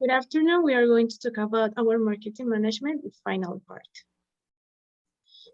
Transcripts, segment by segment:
Good afternoon. We are going to talk about our marketing management, the final part.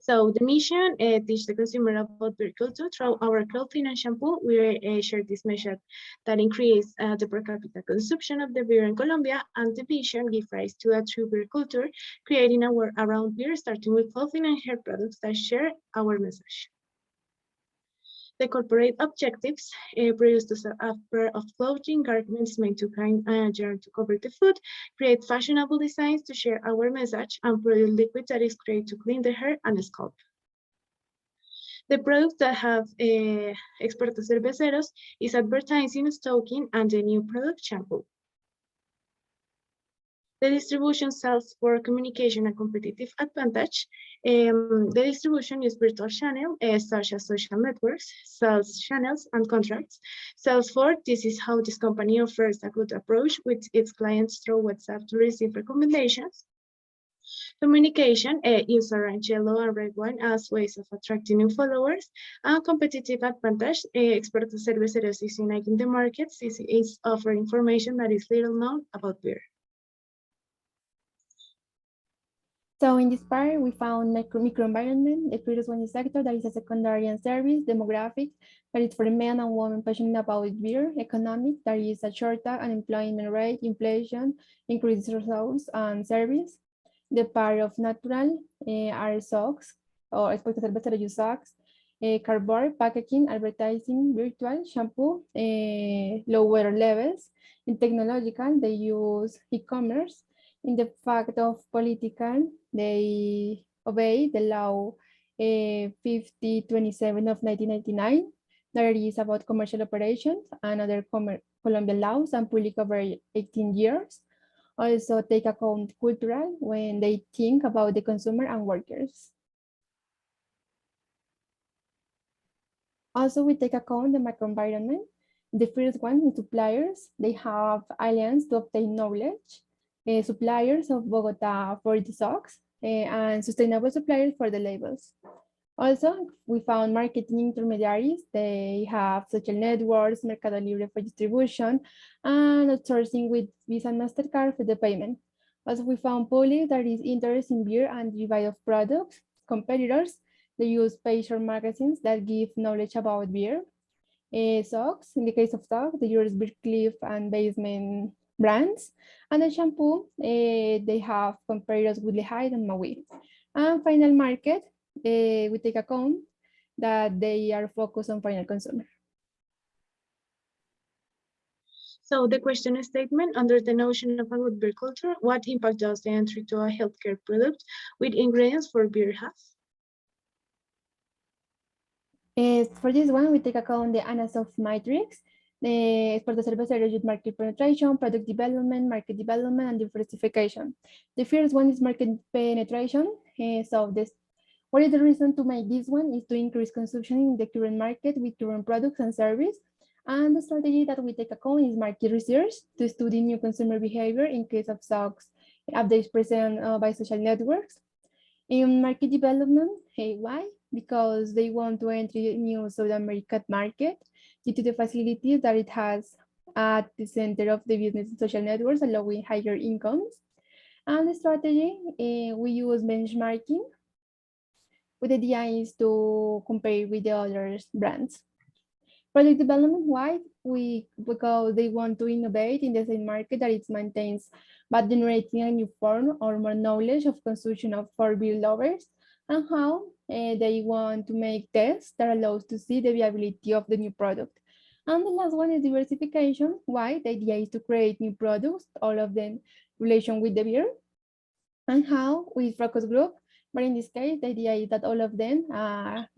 So the mission, teach the consumer about beer culture through our clothing and shampoo. We share this message that increase the per capita consumption of the beer in Colombia, and the vision give rise to a true beer culture, creating a world around beer, starting with clothing and hair products that share our message. The corporate objectives produce a pair of clothing garments made to kind yarn to cover the foot, create fashionable designs to share our message, and produce liquid that is created to clean the hair and scalp. The products that have Expertos Cerveceros is advertising, stocking, and the new product shampoo. The distribution sells for communication and competitive advantage. The distribution is virtual channel, such as social networks, sales channels, and contracts. Sales for, this is how this company offers a good approach with its clients through WhatsApp to receive recommendations. Communication, use orange, yellow, and red wine as ways of attracting new followers. And competitive advantage, Expertos Cerveceros is uniting the markets, is offering information that is little known about beer. So in this part, we found microenvironment. The first one is sector, that is a secondary and service. Demographic, that is for men and women passionate about beer. Economic, that is a short unemployment rate, inflation, increased results, and service. The part of natural are socks, or Expertos Cerveceros use socks. Cardboard, packaging, advertising, virtual, shampoo, lower levels. In technological, they use e-commerce. In the fact of political, they obey the law 5027 of 1999. That is about commercial operations and other Colombian laws and public over 18 years. Also take account cultural when they think about the consumer and workers. Also, we take account the microenvironment. The first one is suppliers. They have alliance to obtain knowledge. Suppliers of Bogota for the socks and sustainable suppliers for the labels. Also, we found marketing intermediaries. They have social networks, Mercado Libre for distribution, and outsourcing with Visa and MasterCard for the payment. Also, we found public that is interested in beer and derived of products. Competitors, they use pages or magazines that give knowledge about beer. Socks, in the case of socks, they use Beer Cliff and Basement brands. And the shampoo, they have competitors with Lehigh and Maui. And final market, we take account that they are focused on final consumer. So the question statement, under the notion of a good beer culture, what impact does the entry to a healthcare product with ingredients for beer have? For this one, we take account the ANASOF matrix, the Expertos Cerveceros with market penetration, product development, market development, and diversification. The first one is market penetration. What is the reason to make this one is to increase consumption in the current market with current products and service. And the strategy that we take account is market research to study new consumer behavior in case of socks, updates present by social networks. In market development, why? Because they want to enter a new South American market due to the facilities that it has at the center of the business and social networks, allowing higher incomes. And the strategy, we use benchmarking with the idea is to compare with the other brands. Product development, why? Because they want to innovate in the same market that it maintains, but generating a new form or more knowledge of consumption for beer lovers, and how they want to make tests that allows to see the viability of the new product. And the last one is diversification. Why? The idea is to create new products, all of them in relation with the beer, and how with focus group. But in this case, the idea is that all of them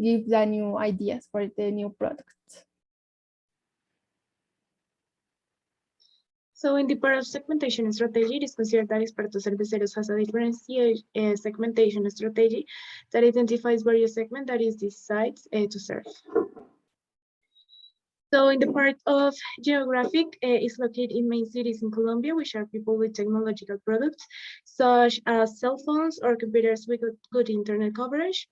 give the new ideas for the new products. So in the part of segmentation strategy, it is considered that Expertos Cerveceros has a differentiated segmentation strategy that identifies various segments that is decided to serve. So in the part of geographic, is located in main cities in Colombia, which are people with technological products, such as cell phones or computers with good internet coverage.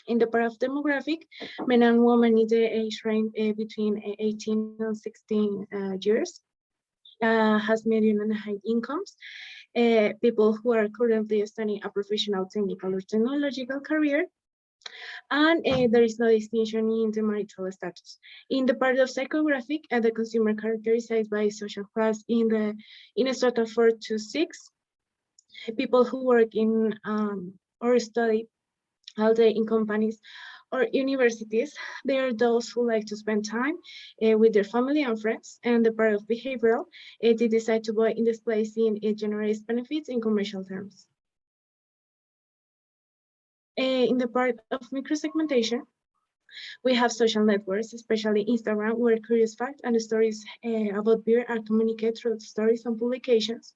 In the part of demographic, men and women in the age range between 18 and 16 years. has medium and high incomes, people who are currently studying a professional, technical, or technological career, and there is no distinction in the marital status. In the part of psychographic, the consumer characterized by social class in a strata 4 to 6, people who work in or study all day in companies or universities. They are those who like to spend time with their family and friends. And the part of behavioral, they decide to buy in this place it generates benefits in commercial terms. In the part of microsegmentation, we have social networks, especially Instagram, where curious facts and stories about beer are communicated through stories and publications.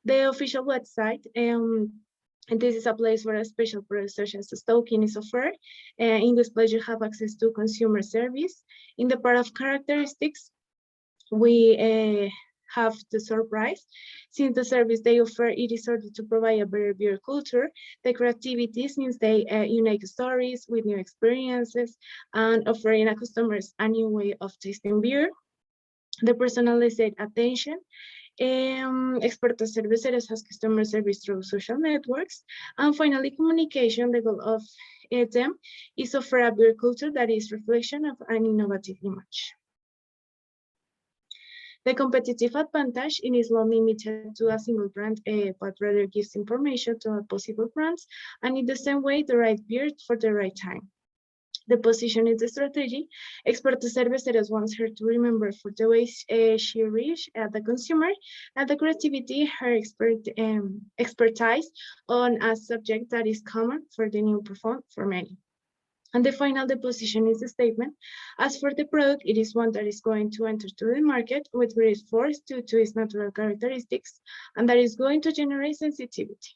The official website, and this is a place where a special product such as stalking is offered. In this place, you have access to consumer service. In the part of characteristics, we have the surprise. Since the service they offer, it is ordered to provide a better beer culture. The creativity, since they unique stories with new experiences and offering a customers a new way of tasting beer. The personalized attention. Expertos Cerveceros has customer service through social networks. And finally, communication. The goal of them is offer a beer culture that is reflection of an innovative image. The competitive advantage is not limited to a single brand, but rather gives information to possible brands, and in the same way, the right beer for the right time. The position is the strategy. Expertos Cerveceros wants her to remember for the way she reached the consumer, and the creativity, her expertise on a subject that is common for the new perform for many. And the final, the position is the statement. As for the product, it is one that is going to enter to the market with great force due to its natural characteristics, and that is going to generate sensitivity.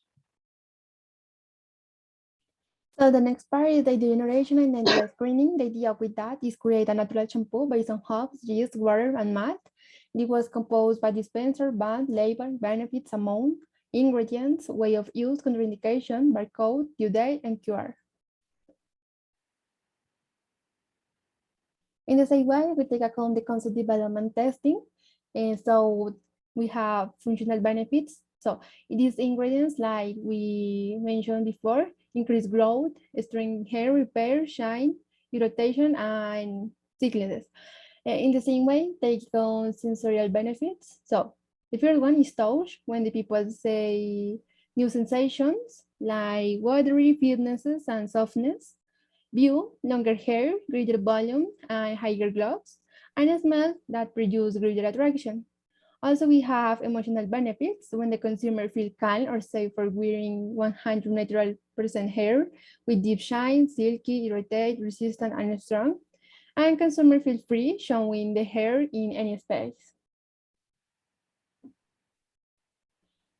So the next part is the degeneration and natural screening. The idea with that is create a natural shampoo based on hops, yeast, water, and malt. It was composed by dispenser, band, label, benefits, amount, ingredients, way of use, contraindication, barcode, due date, and QR. In the same way, we take account the concept development testing. And so we have functional benefits. So it is ingredients like we mentioned before, increase growth, strengthen hair repair, shine, irritation, and thickness. In the same way, take on sensorial benefits. So the first one is touch, when the people say new sensations like watery, firmnesses, and softness. View, longer hair, greater volume, and higher gloves, and a smell that produce greater attraction. Also, we have emotional benefits when the consumer feels calm or safe for wearing 100 natural percent hair with deep shine, silky, irritate, resistant, and strong. And consumer feel free showing the hair in any space.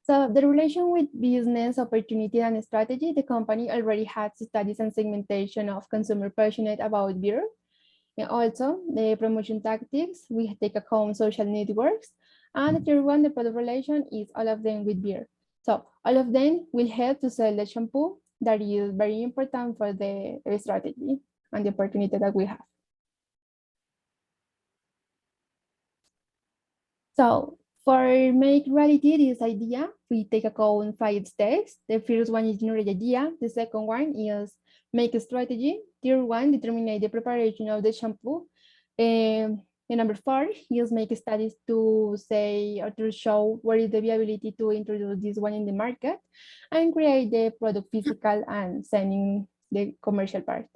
So the relation with business opportunity and strategy, the company already had studies and segmentation of consumer passionate about beer. And also the promotion tactics, we take account social networks. And the third one, the product relation is all of them with beer. So all of them will help to sell the shampoo. That is very important for the strategy and the opportunity that we have. So for make reality this idea, we take account 5 steps. The first one is generate idea. The second one is make a strategy. Third one, determine the preparation of the shampoo. The number 4 is make studies to say or to show what is the viability to introduce this one in the market, and create the product physical and sending the commercial part.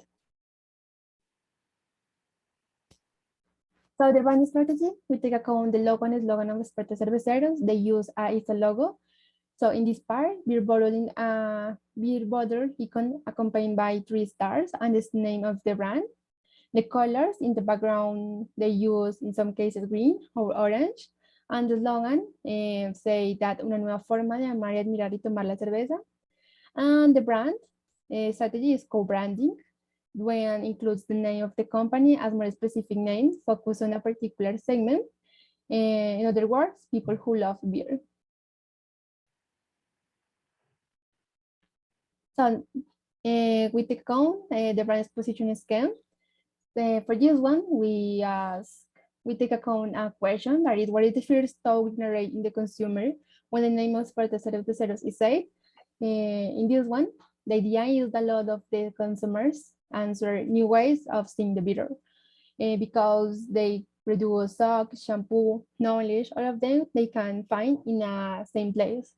So the brand strategy, we take account the logo and slogan of Expertos Cerveceros. They use a ISO logo. So in this part, beer bottle icon accompanied by 3 stars and the name of the brand. The colors in the background, they use in some cases green or orange. And the slogan say that una nueva forma de amar y admirar y tomar la cerveza. And the brand strategy is co-branding, when includes the name of the company as more specific name, focus on a particular segment. In other words, people who love beer. So we take on the brand position scheme. For this one, we ask we take account a question that is, what is the first thought we generate in the consumer when the name of Cerveceros is said? In this one, the idea is that a lot of the consumers answer new ways of seeing the beer because they produce soap, shampoo, knowledge, all of them they can find in a same place.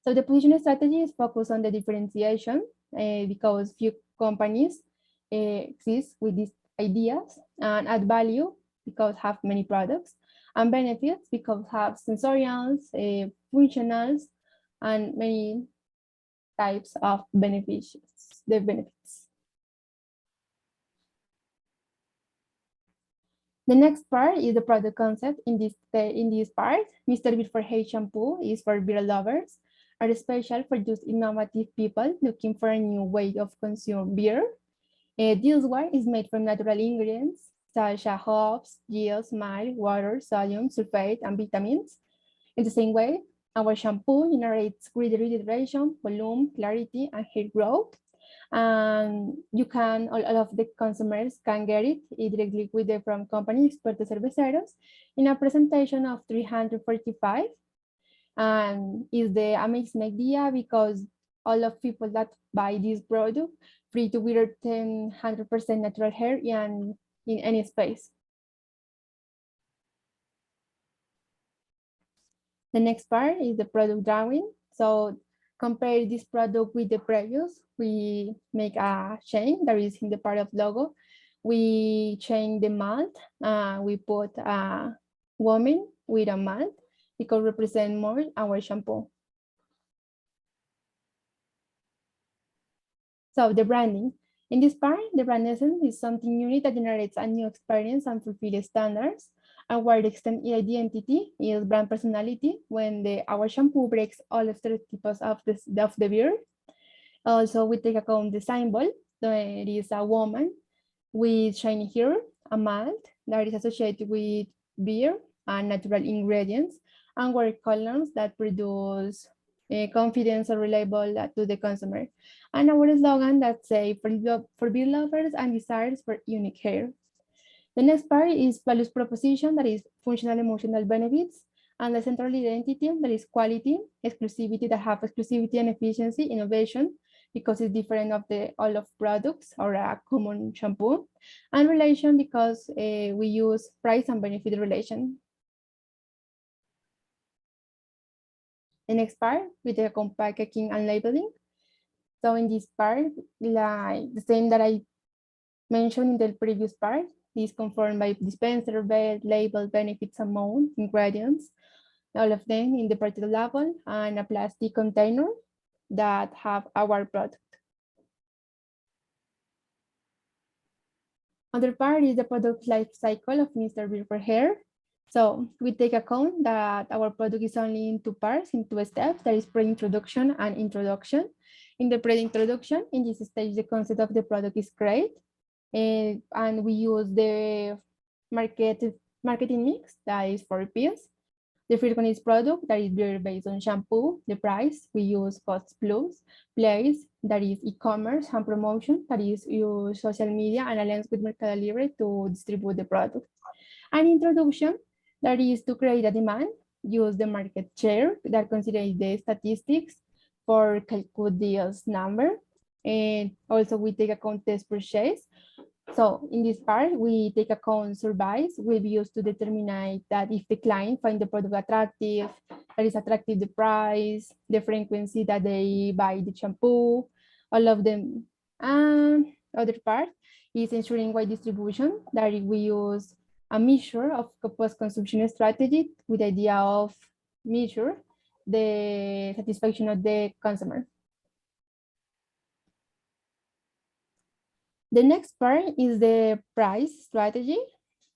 So the position strategy is focused on the differentiation because few companies exist with these ideas, and add value because have many products, and benefits because have sensorials, functionals, and many types of benefits. The benefits. The next part is the product concept. In this part, Mr. Beer for Hay shampoo is for beer lovers, are special for those innovative people looking for a new way of consume beer. This one is made from natural ingredients such as hops, yeast, malt, water, sodium, sulfate, and vitamins. In the same way, our shampoo generates greater hydration, volume, clarity, and hair growth. And you can, all of the consumers can get it directly with the from company Expertos Cerveceros in a presentation of 345. And is the amazing idea because all of people that buy this product free to wear 100% natural hair and in any space. The next part is the product drawing. So compare this product with the previous. We make a chain that is in the part of logo. We change the malt. We put a woman with a malt because represent more our shampoo. So the branding. In this part, the brand essence is something unique that generates a new experience and fulfills standards. And where the extend identity is brand personality when our shampoo breaks all the stereotypes of the beer. Also, we take account the symbol. There is a woman with shiny hair, a malt that is associated with beer and natural ingredients, and work columns that produce confidence or reliable to the consumer. And our slogan that say for beer lovers and desires for unique hair. The next part is values proposition, that is functional emotional benefits, and the central identity, that is quality, exclusivity, that have exclusivity and efficiency, innovation, because it's different of the all of products or a common shampoo, and relation because we use price and benefit relation. The next part with the packaging and labeling. So in this part, like the same that I mentioned in the previous part, is confirmed by dispenser, label, benefits, amount, ingredients, all of them in the particular level, and a plastic container that have our product. Other part is the product life cycle of Mr. Beer for Hair. So we take account that our product is only in two parts, in two steps, that is pre-introduction and introduction. In the pre-introduction, in this stage, the concept of the product is great. And we use the marketing mix that is 4 P's. The first one is product, that is beer based on shampoo. The price, we use cost plus. Place, that is e-commerce, and promotion, that is use social media and alliance with Mercado Libre to distribute the product. And introduction, that is to create a demand, use the market share that considers the statistics for calculate deals number. And also we take account test purchase. So in this part, we take account surveys will be used to determine that if the client find the product attractive, that is attractive the price, the frequency that they buy the shampoo, all of them. And other part is ensuring wide distribution, that we use a measure of post-consumption strategy with the idea of measure the satisfaction of the consumer. The next part is the price strategy.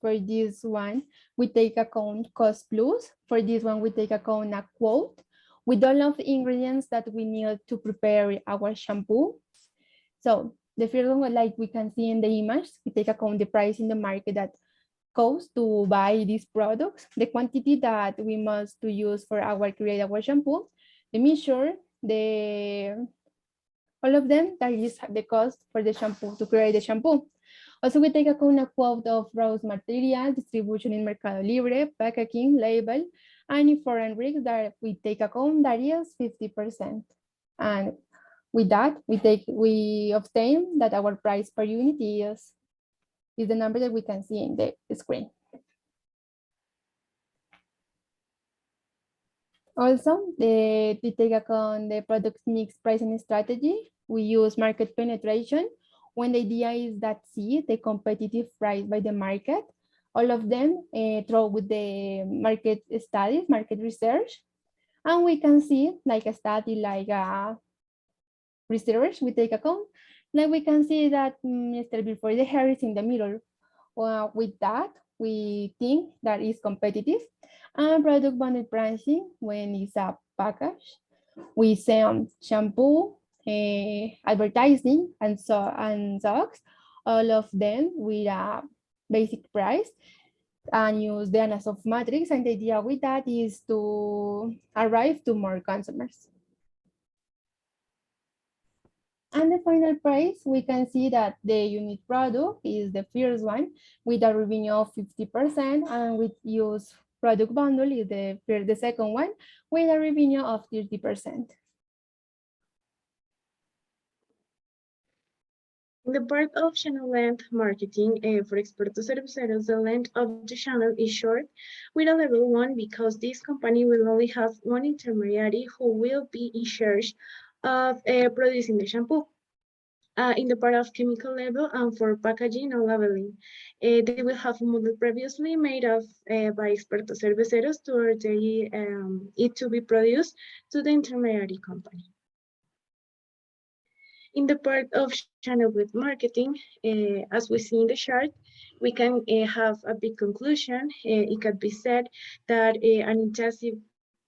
For this one, we take account cost plus. For this one, we take account a quote with all of the ingredients that we need to prepare our shampoo. So the first one, like we can see in the image, we take account the price in the market that costs to buy these products, the quantity that we must to use for create our shampoo, the measure, all of them, that is the cost for the shampoo to create the shampoo. Also, we take account a quote of raw material, distribution in Mercado Libre, packaging, label, and foreign risks that we take account that is 50%. And with that, we obtain that our price per unit is the number that we can see in the screen. Also, we take account the product mix pricing strategy. We use market penetration when the idea is that see the competitive price by the market. All of them throw with the market studies, market research. And we can see like a study like research, we take account. Then we can see that Mr. Before the hair is in the middle. With that, we think that is competitive. And product bundle pricing, when it's a package, we sell shampoo, advertising, and socks, all of them with a basic price, and use the analysis of matrix. And the idea with that is to arrive to more consumers. And the final price, we can see that the unit product is the first one with a revenue of 50%, and we use product bundle is the second one with a revenue of 30%. In the part of channel length marketing for Expertos Cerveceros, the length of the channel is short with a level 1 because this company will only have one intermediary who will be in charge of producing the shampoo. In the part of chemical level and for packaging or labeling, they will have a model previously made of by Expertos Cerveceros to order it to be produced to the intermediary company. In the part of channel with marketing, as we see in the chart, we can have a big conclusion. It can be said that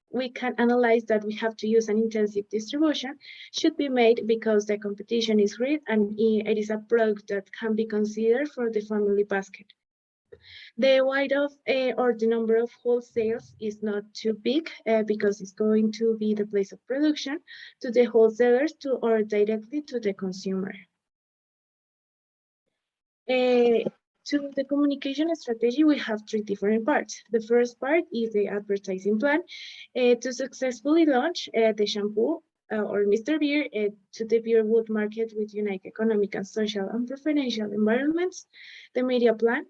we can analyze that we have to use an intensive distribution should be made because the competition is great and it is a product that can be considered for the family basket. The weight of or the number of wholesales is not too big because it's going to be the place of production to the wholesalers or directly to the consumer. To the communication strategy, we have three different parts. The first part is the advertising plan to successfully launch the shampoo or Mr. Beer to the beer wood market with unique economic and social and preferential environments. The media plan,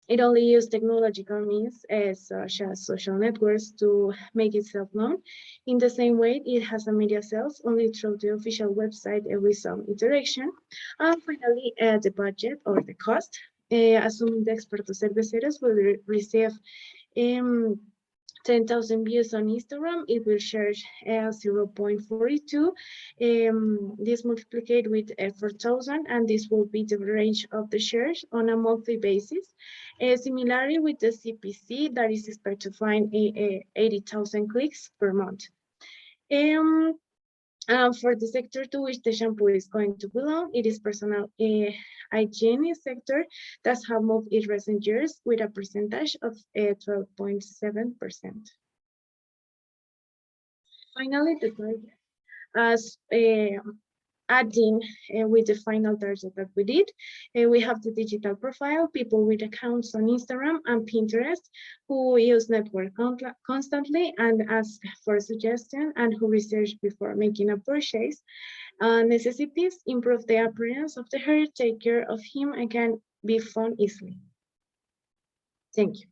it only uses technological means such as social networks to make itself known. In the same way, it has a media sales only through the official website with some interaction. And finally, the budget or the cost. Assuming the Expertos Cerveceros will receive 10,000 views on Instagram, it will charge 0.42. This multiplied with 4,000, and this will be the range of the shares on a monthly basis. Similarly with the CPC, that is expected to find 80,000 clicks per month. For the sector to which the shampoo is going to belong, it is personal hygiene sector that have moved in recent years with a percentage of 12.7%. Finally, the target, as adding with the final target that we did, we have the digital profile, people with accounts on Instagram and Pinterest who use network constantly and ask for suggestion and who research before making a purchase. Necessities, improve the appearance of the hair, take care of him, and can be found easily. Thank you.